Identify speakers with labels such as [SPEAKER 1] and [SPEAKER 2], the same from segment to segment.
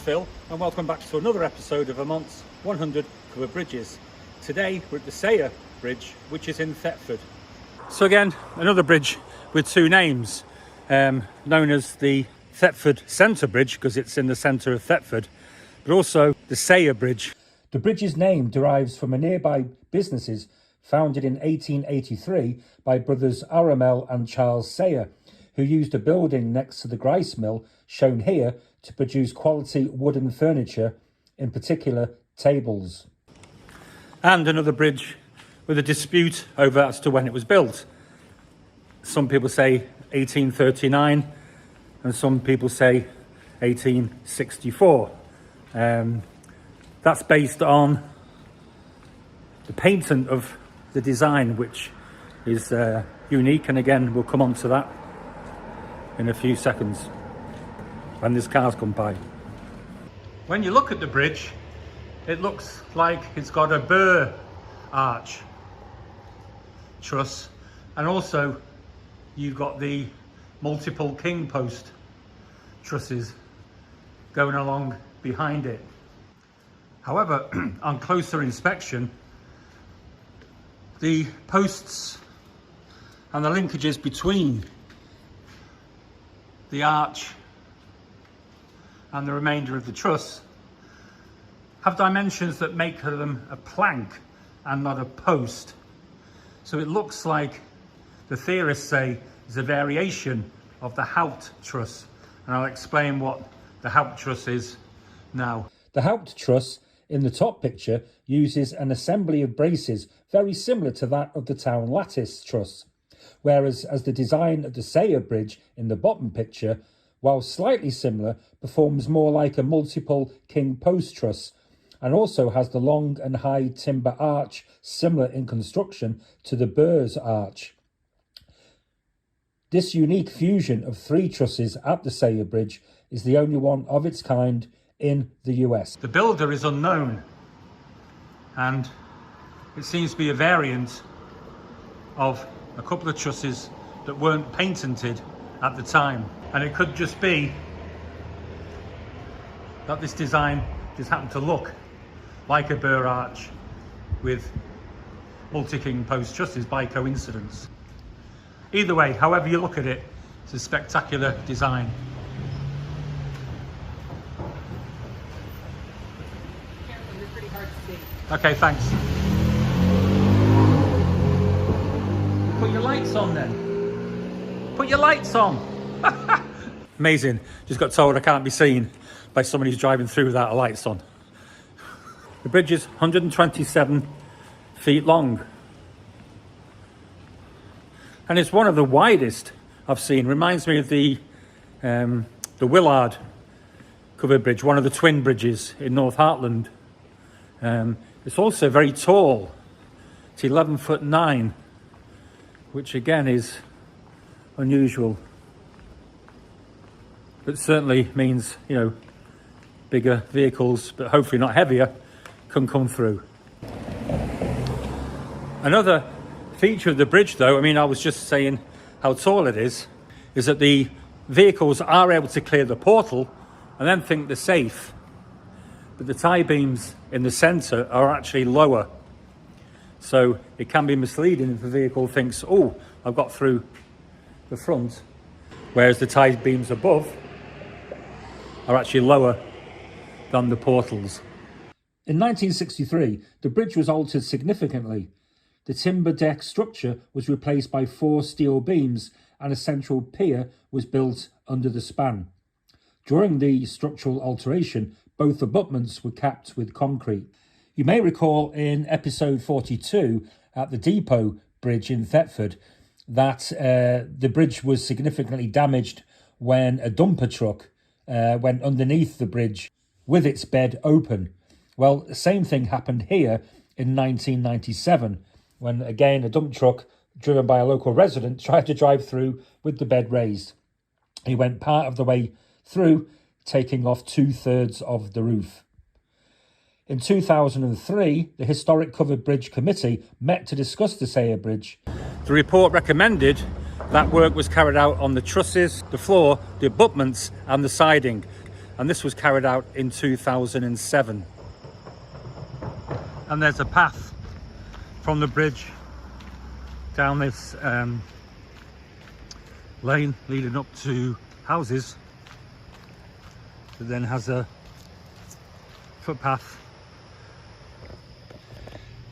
[SPEAKER 1] Phil and welcome back to another episode of Vermont's 100 covered bridges. Today we're at the Sayre Bridge, which is in Thetford. So again, another bridge with two names, known as the Thetford Centre Bridge because it's in the centre of Thetford, but also the Sayre Bridge. The bridge's name derives from a nearby businesses founded in 1883 by brothers Aramel and Charles Sayre, who used a building next to the Grice Mill, shown here, to produce quality wooden furniture, in particular tables. And another bridge with a dispute over as to when it was built. Some people say 1839 and some people say 1864. That's based on the patent of the design, which is unique, and again we'll come on to that in a few seconds when these cars come by. When you look at the bridge, it looks like it's got a burr arch truss, and also you've got the multiple king post trusses going along behind it. However, on closer inspection, the posts and the linkages between the arch and the remainder of the truss have dimensions that make them a plank and not a post. So it looks like the theorists say is a variation of the Haupt truss, and I'll explain what the Haupt truss is now. The Haupt truss in the top picture uses an assembly of braces very similar to that of the town lattice truss, whereas as the design of the Sayre Bridge in the bottom picture, while slightly similar, performs more like a multiple king post truss, and also has the long and high timber arch similar in construction to the burr's arch. This unique fusion of three trusses at the Sayre Bridge is the only one of its kind in the US. The builder is unknown, and it seems to be a variant of a couple of trusses that weren't patented at the time. And it could just be that this design just happened to look like a burr arch with multi-king post trusses by coincidence. Either way, however you look at it, it's a spectacular design.
[SPEAKER 2] They're pretty hard to see.
[SPEAKER 1] Okay, thanks. Put your lights on then. Put your lights on. Amazing. Just got told I can't be seen by somebody who's driving through without lights on. The bridge is 127 feet long. And it's one of the widest I've seen. Reminds me of the Willard covered bridge, one of the twin bridges in North Hartland. It's also very tall. It's 11'9", which again is unusual. But certainly means, you know, bigger vehicles, but hopefully not heavier, can come through. Another feature of the bridge, though, I mean, I was just saying how tall it is that the vehicles are able to clear the portal and then think they're safe. But the tie beams in the centre are actually lower. So it can be misleading if the vehicle thinks, oh, I've got through the front, whereas the tie beams above are actually lower than the portals. In 1963, the bridge was altered significantly. The timber deck structure was replaced by 4 steel beams and a central pier was built under the span. During the structural alteration, both abutments were capped with concrete. You may recall in episode 42 at the Depot Bridge in Thetford that the bridge was significantly damaged when a dumper truck went underneath the bridge with its bed open. Well, the same thing happened here in 1997 when, again, a dump truck driven by a local resident tried to drive through with the bed raised. He went part of the way through, taking off 2/3 of the roof. In 2003, the Historic Covered Bridge Committee met to discuss the Sayre Bridge. The report recommended that work was carried out on the trusses, the floor, the abutments and the siding. and this was carried out in 2007. And there's a path from the bridge down this lane leading up to houses that then has a footpath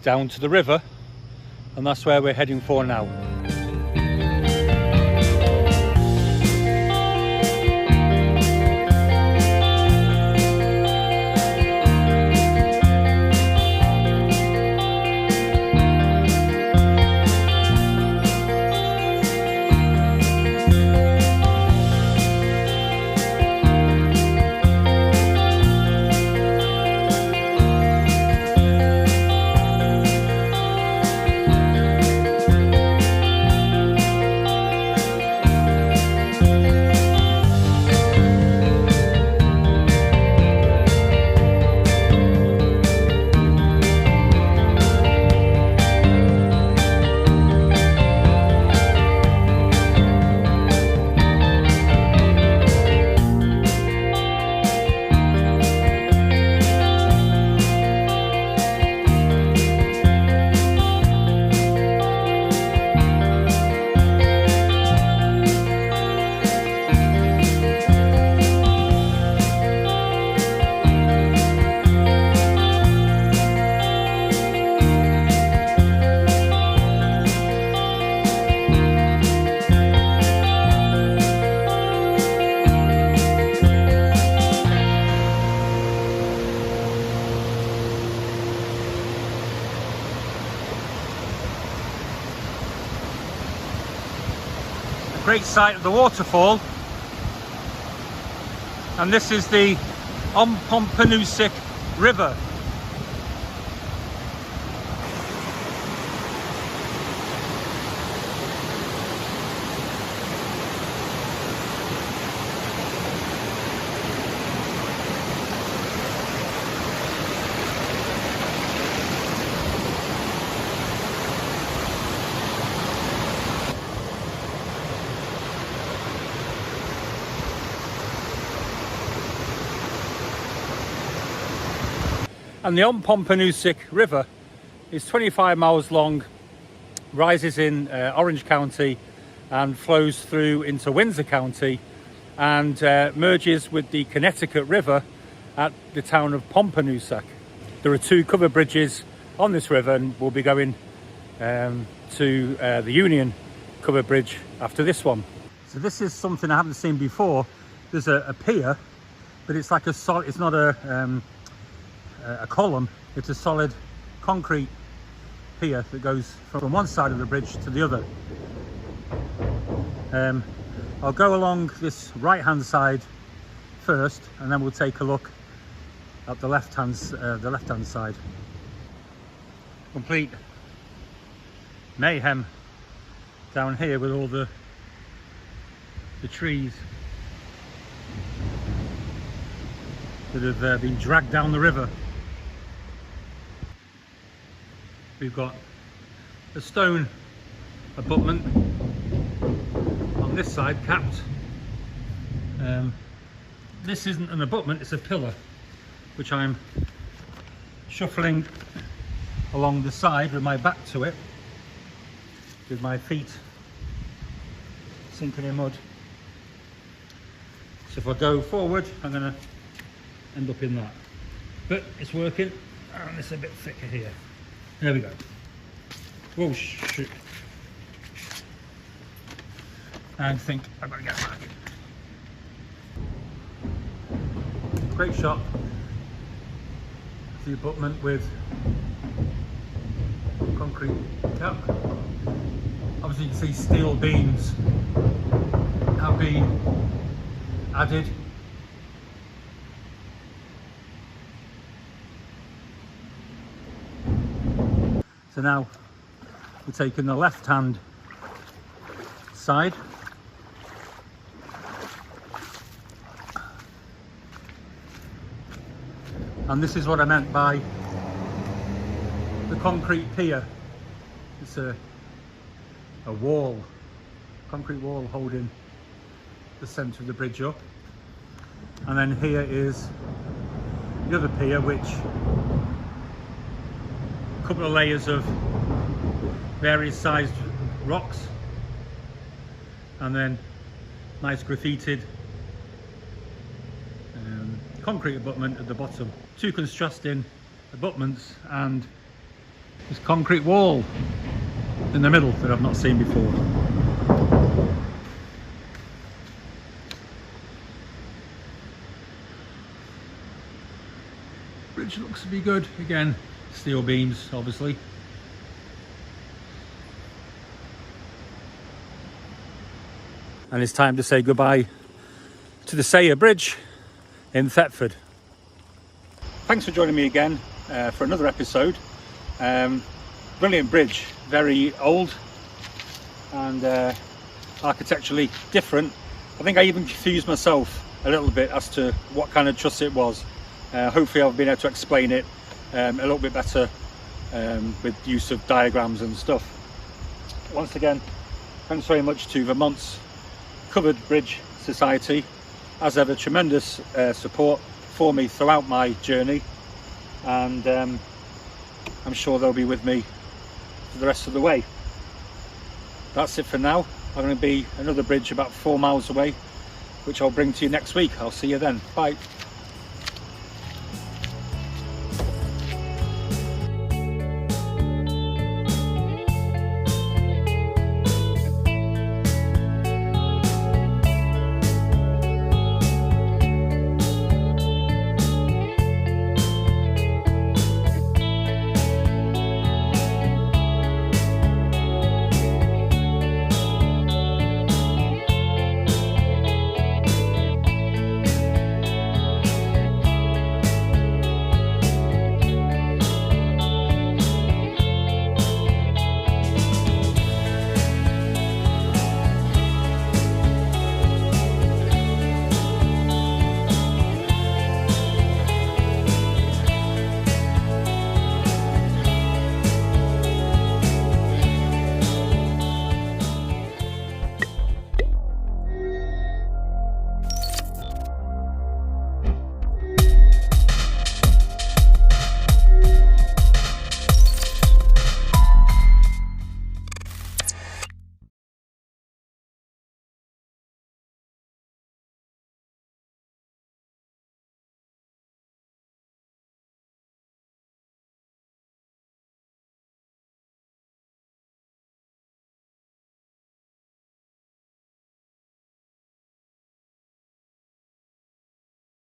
[SPEAKER 1] down to the river, and that's where we're heading for now. Great sight of the waterfall, and this is the Ompompanoosuc River. And the Ompompanoosuc River is 25 miles long, rises in Orange County and flows through into Windsor County, and merges with the Connecticut River at the town of Pompanoossuc. There are 2 covered bridges on this river, and we'll be going to the Union covered bridge after this one. So this is something I haven't seen before. There's a pier, but it's like a solid, it's not a column, it's a solid concrete pier that goes from one side of the bridge to the other. I'll go along this right hand side first, and then we'll take a look at the left hand side. Complete mayhem down here with all the trees that have been dragged down the river. We've got a stone abutment on this side, capped. This isn't an abutment, it's a pillar, which I'm shuffling along the side with my back to it, with my feet sinking in mud. So if I go forward, I'm going to end up in that. But it's working, and it's a bit thicker here. There we go. Whoa, shoot. I think I've got to get back. Great shot. The abutment with concrete cap. Obviously you can see steel beams have been added. So now we're taking the left hand side. And this is what I meant by the concrete pier. It's a wall, concrete wall holding the centre of the bridge up. And then here is the other pier, which a couple of layers of various sized rocks, and then nice graffitied concrete abutment at the bottom. Two contrasting abutments and this concrete wall in the middle that I've not seen before. Bridge looks to be good. Again, steel beams, obviously. And it's time to say goodbye to the Sayre Bridge in Thetford. Thanks for joining me again for another episode. Brilliant bridge, very old and architecturally different. I think I even confused myself a little bit as to what kind of truss it was. Hopefully I've been able to explain it a little bit better with use of diagrams and stuff. Once again, thanks very much to Vermont's Covered Bridge Society. As ever, tremendous support for me throughout my journey, and I'm sure they'll be with me for the rest of the way. That's it for now. I'm going to be another bridge about 4 miles away, which I'll bring to you next week. I'll see you then. Bye.